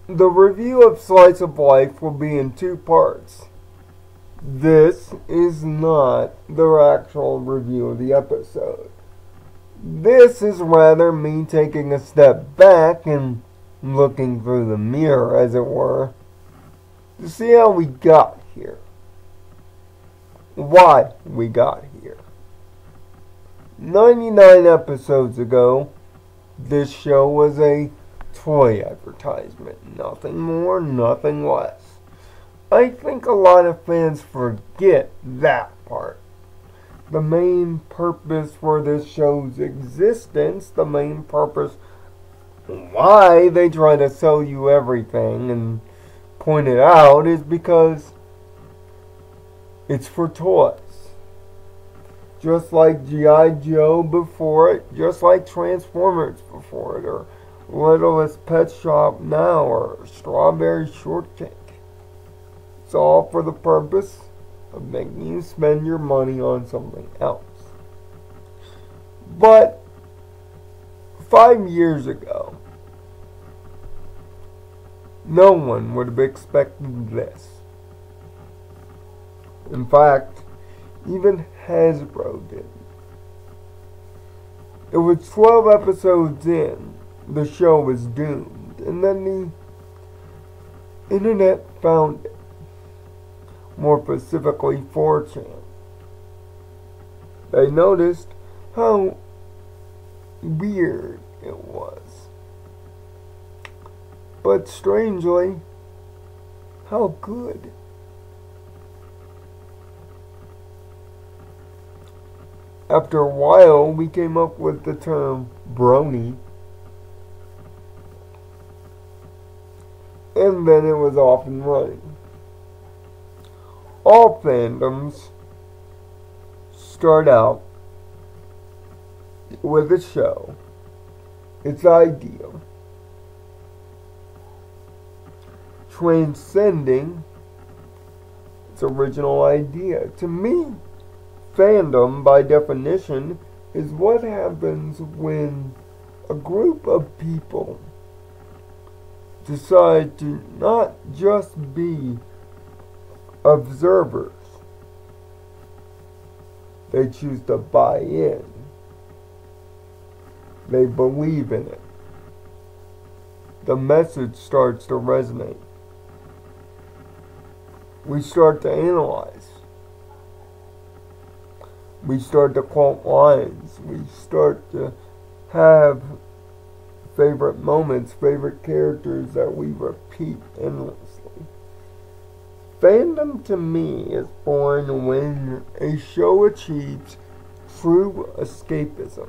The review of Slice of Life will be in two parts. This is not the actual review of the episode. This is rather me taking a step back and looking through the mirror, as it were, to see how we got here. Why we got here. 99 episodes ago, this show was a toy advertisement. Nothing more, nothing less. I think a lot of fans forget that part. The main purpose for this show's existence, the main purpose why they try to sell you everything and point it out, is because it's for toys. Just like G.I. Joe before it, just like Transformers before it, or Littlest Pet Shop now, or Strawberry Shortcake. It's all for the purpose of making you spend your money on something else. But 5 years ago, no one would have expected this. In fact, even Hasbro didn't. It was 12 episodes in, the show was doomed, and then the internet found it. More specifically, 4chan. They noticed how weird it was. But strangely, how good. After a while, we came up with the term brony. And then it was off and running. All fandoms start out with a show, its ideal, transcending its original idea. To me, fandom, by definition, is what happens when a group of people decide to not just be observers. They choose to buy in. They believe in it. The message starts to resonate. We start to analyze. We start to quote lines. We start to have favorite moments, favorite characters that we repeat endlessly. Fandom to me is born when a show achieves true escapism.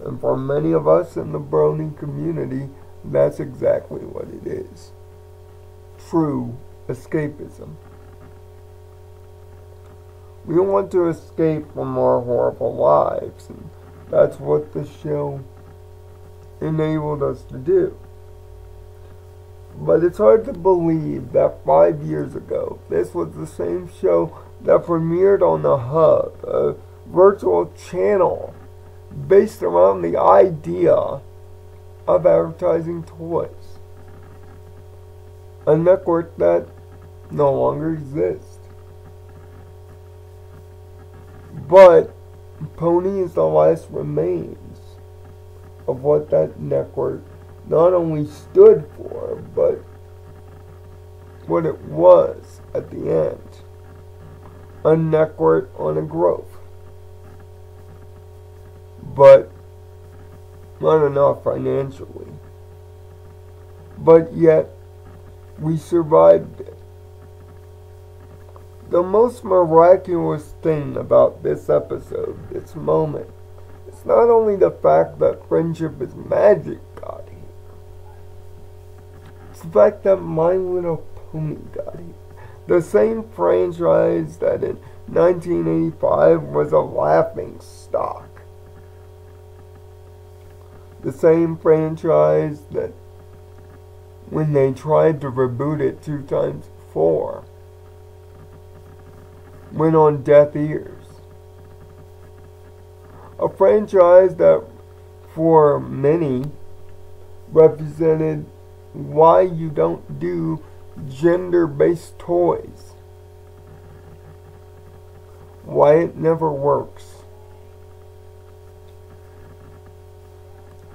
And for many of us in the brony community, that's exactly what it is. True escapism. We want to escape from our horrible lives, and that's what the show enabled us to do. But it's hard to believe that 5 years ago, this was the same show that premiered on the Hub, a virtual channel based around the idea of advertising toys. A network that no longer exists. But Pony is the last remains of what that network not only stood for, but what it was at the end. A network on a growth. But not enough financially. But yet, we survived it. The most miraculous thing about this episode, this moment, is not only the fact that friendship is magic got here. It's the fact that My Little Pony got here. The same franchise that in 1985 was a laughing stock. The same franchise that when they tried to reboot it 2 times before, went on deaf ears. A franchise that for many represented why you don't do gender-based toys. Why it never works.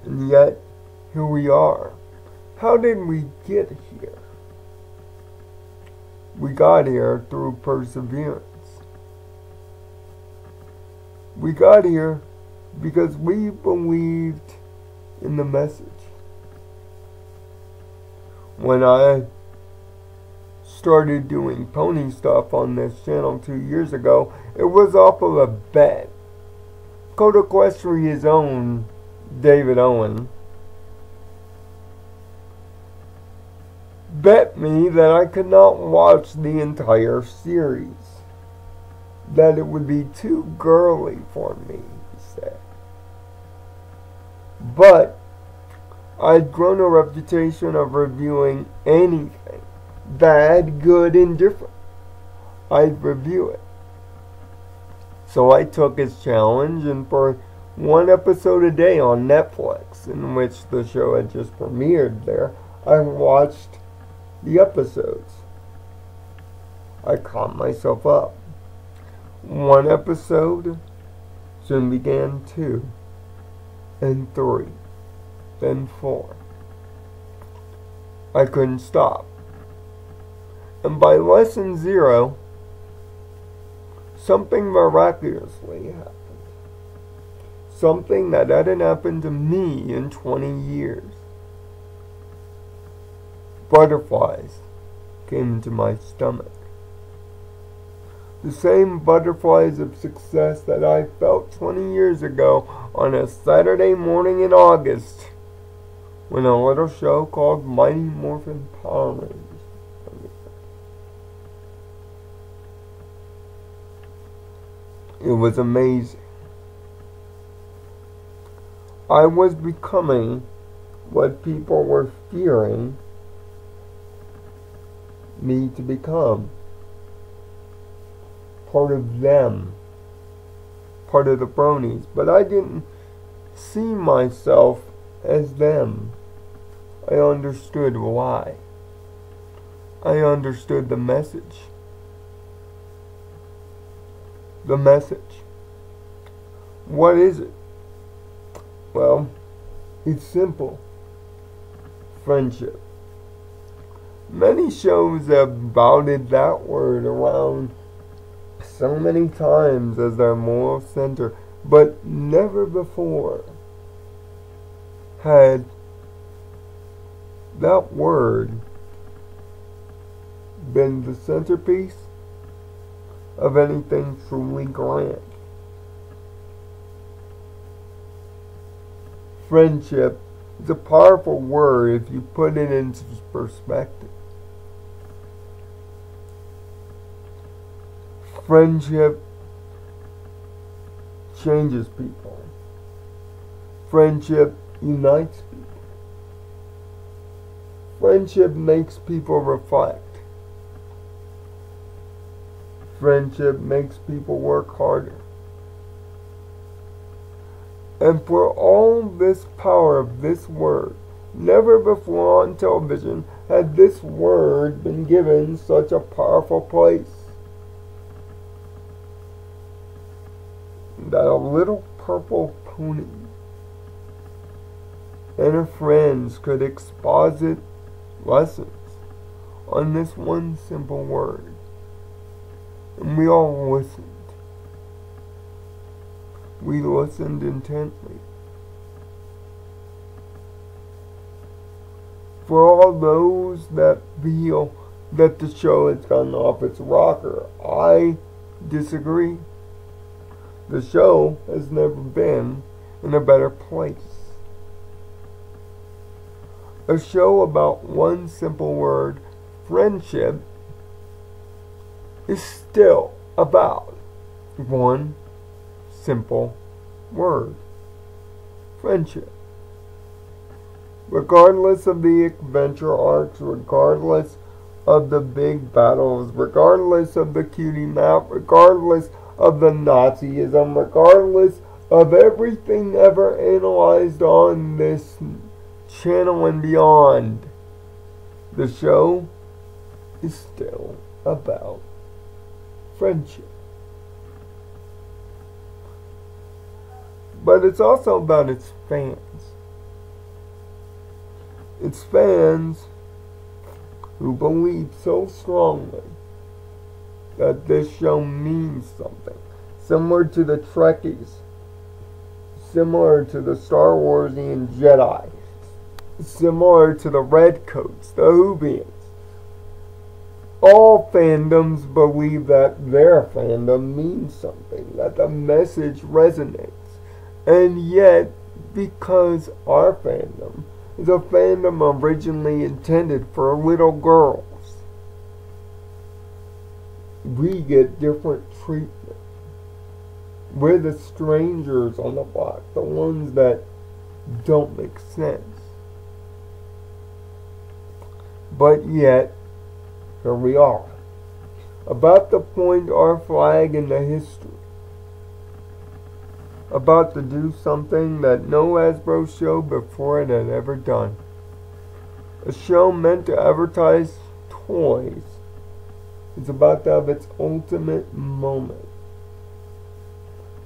And yet, here we are. How did we get here? We got here through perseverance. We got here because we believed in the message. When I started doing pony stuff on this channel 2 years ago, it was off of a bet. Code Equestria's own David Owen bet me that I could not watch the entire series. That it would be too girly for me, he said. But I'd grown a reputation of reviewing anything, bad, good, indifferent. I'd review it. So I took his challenge, and for one episode a day on Netflix, in which the show had just premiered there, I watched the episodes. I caught myself up. One episode, soon began 2, and 3, then 4. I couldn't stop. And by lesson 0, something miraculously happened. Something that hadn't happened to me in 20 years. Butterflies came into my stomach. The same butterflies of success that I felt 20 years ago on a Saturday morning in August when a little show called Mighty Morphin Power Rangers. It was amazing. I was becoming what people were fearing me to become. Part of them. Part of the bronies. But I didn't see myself as them. I understood why. I understood the message. The message. What is it? Well, it's simple. Friendship. Many shows have touted that word around so many times as their moral center, but never before had that word been the centerpiece of anything truly grand. Friendship is a powerful word if you put it into perspective. Friendship changes people. Friendship unites people. Friendship makes people reflect. Friendship makes people work harder. And for all this power of this word, never before on television had this word been given such a powerful place. That a little purple pony and her friends could exposit lessons on this one simple word. And we all listened. We listened intently. For all those that feel that the show has gone off its rocker, I disagree. The show has never been in a better place. A show about one simple word, friendship, is still about one simple word, friendship. Regardless of the adventure arcs, regardless of the big battles, regardless of the cutie map, regardless of the Nazism, regardless of everything ever analyzed on this channel and beyond, The show is still about friendship. But it's also about its fans. Its fans who believe so strongly that this show means something. Similar to the Trekkies. Similar to the Star Warsian Jedi. Similar to the Redcoats, the Whovians. All fandoms believe that their fandom means something, that the message resonates. And yet, because our fandom is a fandom originally intended for little girls, we get different treatment. We're the strangers on the block, the ones that don't make sense. But yet, here we are, about to point our flag in the history, about to do something that no Hasbro show before it had ever done. A show meant to advertise toys is about to have its ultimate moment,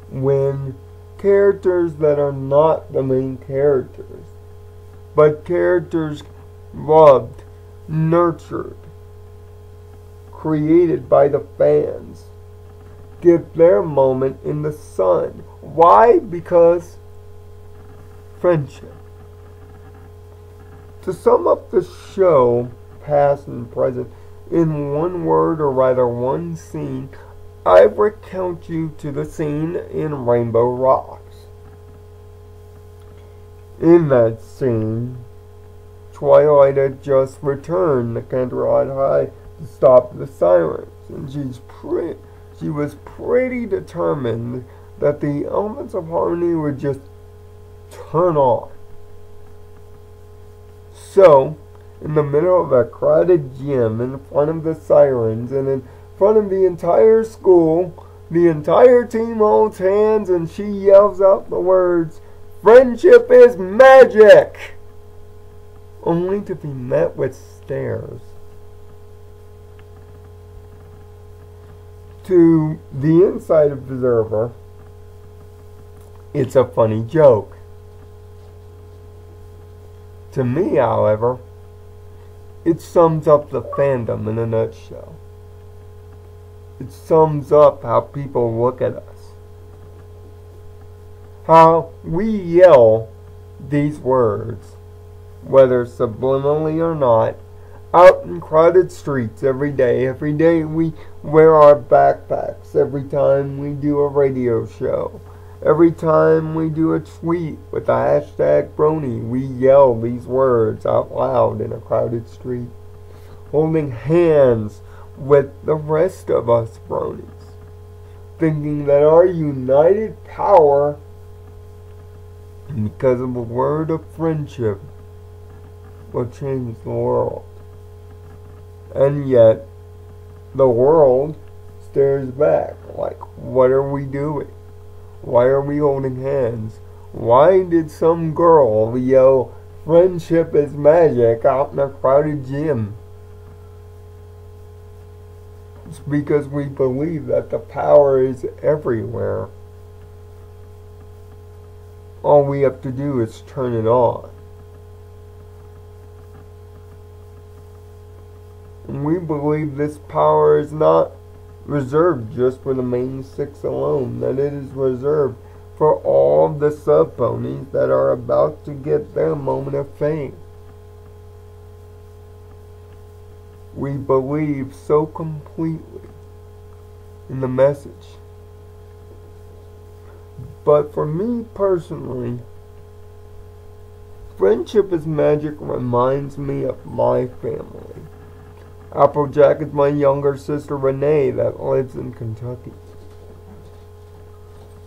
when characters that are not the main characters, but characters loved, nurtured, created by the fans, get their moment in the sun. Why? Because friendship. To sum up the show, past and present, in one word, or rather one scene, I recount you to the scene in Rainbow Rocks. In that scene, Twilight had just returned to Canterlot High to stop the sirens, and she was pretty determined that the elements of harmony would just turn on. So, in the middle of a crowded gym, in front of the sirens, and in front of the entire school, the entire team holds hands and she yells out the words, "Friendship is magic!" Only to be met with stares. To the inside observer, it's a funny joke. To me, however, it sums up the fandom in a nutshell. It sums up how people look at us. How we yell these words, whether subliminally or not, out in crowded streets every day. Every day we wear our backpacks. Every time we do a radio show. Every time we do a tweet with the hashtag Brony, we yell these words out loud in a crowded street, holding hands with the rest of us Bronies, thinking that our united power, because of the word of friendship, will change the world. And yet, the world stares back like, what are we doing? Why are we holding hands? Why did some girl yell, "Friendship is magic" out in a crowded gym? It's because we believe that the power is everywhere. All we have to do is turn it on. And we believe this power is not reserved just for the main six alone, that it is reserved for all the sub-ponies that are about to get their moment of fame. We believe so completely in the message. But for me personally, Friendship is Magic reminds me of my family. Applejack is my younger sister Renee that lives in Kentucky.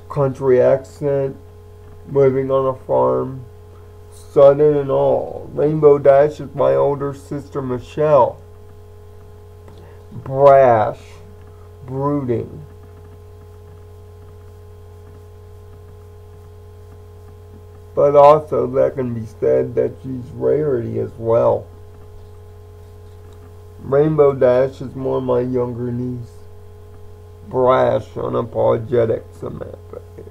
Country accent, living on a farm, Southern and all. Rainbow Dash is my older sister Michelle. Brash, brooding. But also that can be said that she's Rarity as well. Rainbow Dash is more my younger niece. Brash, unapologetic Samantha is.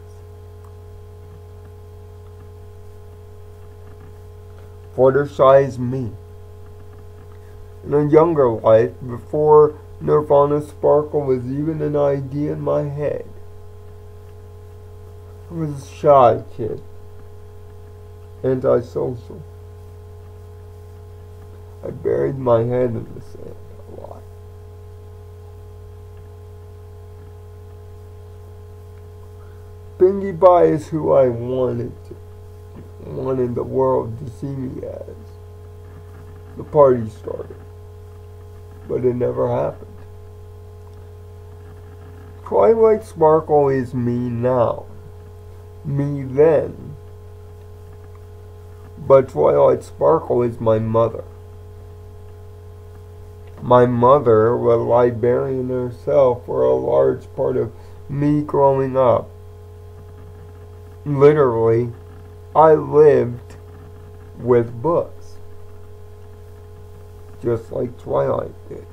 Fluttershy is me. In a younger life, before Nirvana Sparkle was even an idea in my head, I was a shy kid. Antisocial. I buried my head in the sand a lot. Pinkie Pie is who I wanted the world to see me as. The party started, but it never happened. Twilight Sparkle is me now. Me then. But Twilight Sparkle is my mother. My mother, a librarian herself, for a large part of me growing up. Literally, I lived with books. Just like Twilight did.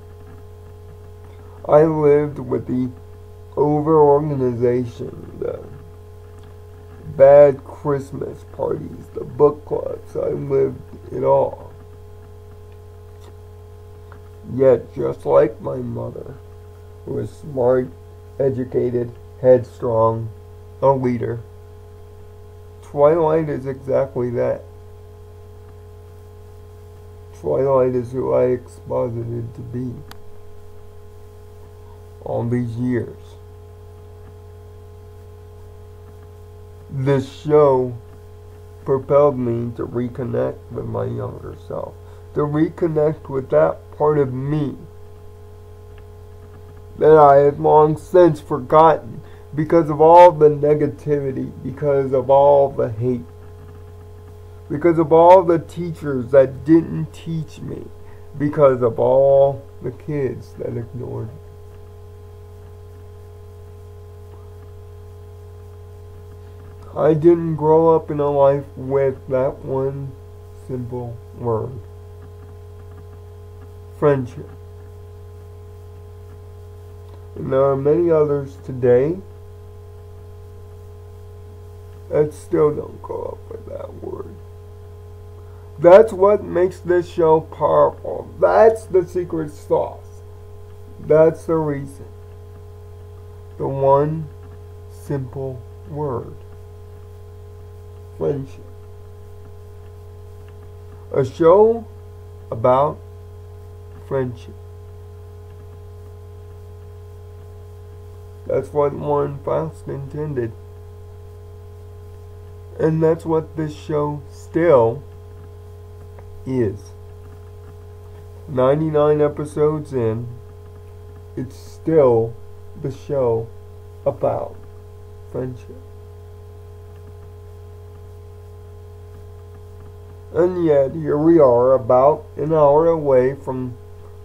I lived with the over-organization, the bad Christmas parties, the book clubs. I lived it all. Yet, just like my mother, who was smart, educated, headstrong, a leader, Twilight is exactly that. Twilight is who I exposited to be all these years. This show propelled me to reconnect with my younger self, to reconnect with that part of me that I had long since forgotten because of all the negativity, because of all the hate, because of all the teachers that didn't teach me, because of all the kids that ignored me. I didn't grow up in a life with that one simple word. Friendship. And there are many others today that still don't grow up with that word. That's what makes this show powerful. That's the secret sauce. That's the reason. The one simple word. Friendship. A show about friendship. That's what Warren Faust intended. And that's what this show still is. 99 episodes in, it's still the show about friendship. And yet, here we are, about an hour away from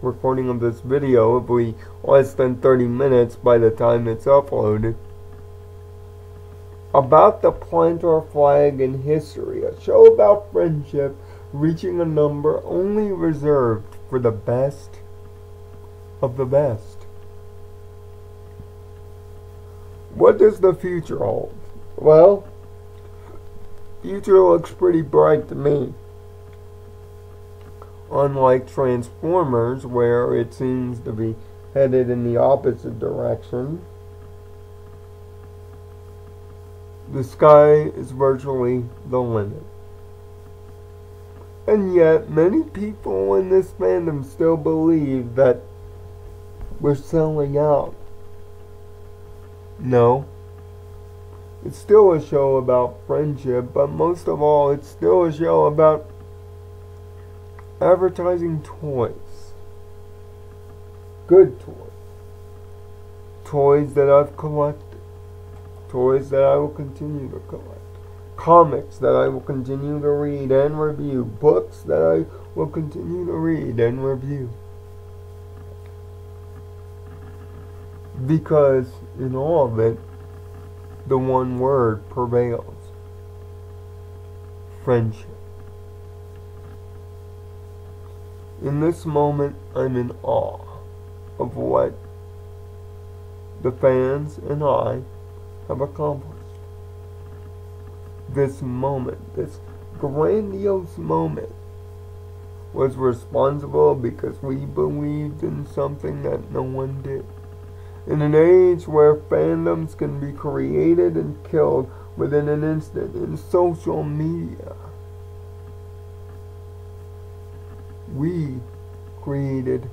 recording of this video, if we less than 30 minutes by the time it's uploaded, about the planter flag in history, a show about friendship reaching a number only reserved for the best of the best. What does the future hold? Well, future looks pretty bright to me. Unlike Transformers, where it seems to be headed in the opposite direction, the sky is virtually the limit. And yet, many people in this fandom still believe that we're selling out. No. It's still a show about friendship, but most of all, it's still a show about advertising toys. Good toys. Toys that I've collected. Toys that I will continue to collect. Comics that I will continue to read and review. Books that I will continue to read and review. Because in all of it, the one word prevails. Friendship. In this moment, I'm in awe of what the fans and I have accomplished. This moment, this grandiose moment, was responsible because we believed in something that no one did. In an age where fandoms can be created and killed within an instant in social media, we created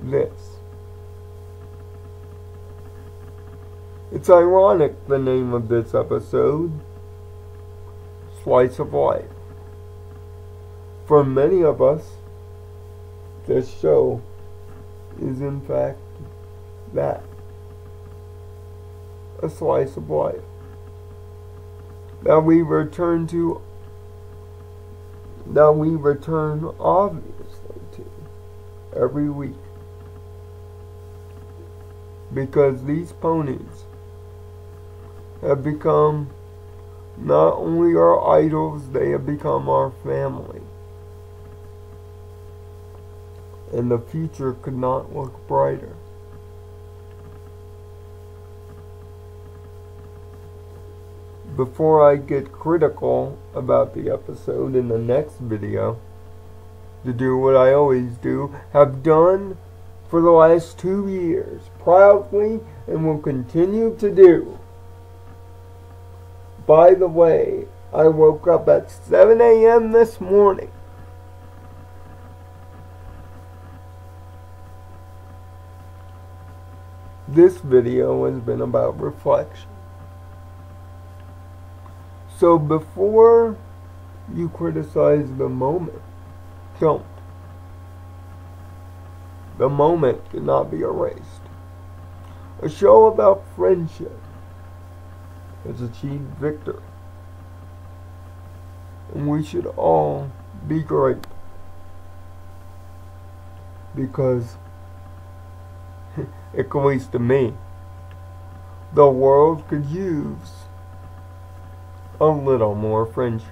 this. It's ironic, the name of this episode, Slice of Life. For many of us, this show is in fact that. A slice of life that we return obviously to every week, because these ponies have become not only our idols, they have become our family, and the future could not look brighter. Before I get critical about the episode in the next video, to do what I always do, have done for the last 2 years, proudly, and will continue to do. By the way, I woke up at 7 a.m. this morning. This video has been about reflection. So before you criticize the moment, don't. The moment cannot be erased. A show about friendship has achieved victory, and we should all be grateful, because at least to me, the world could use a little more friendship.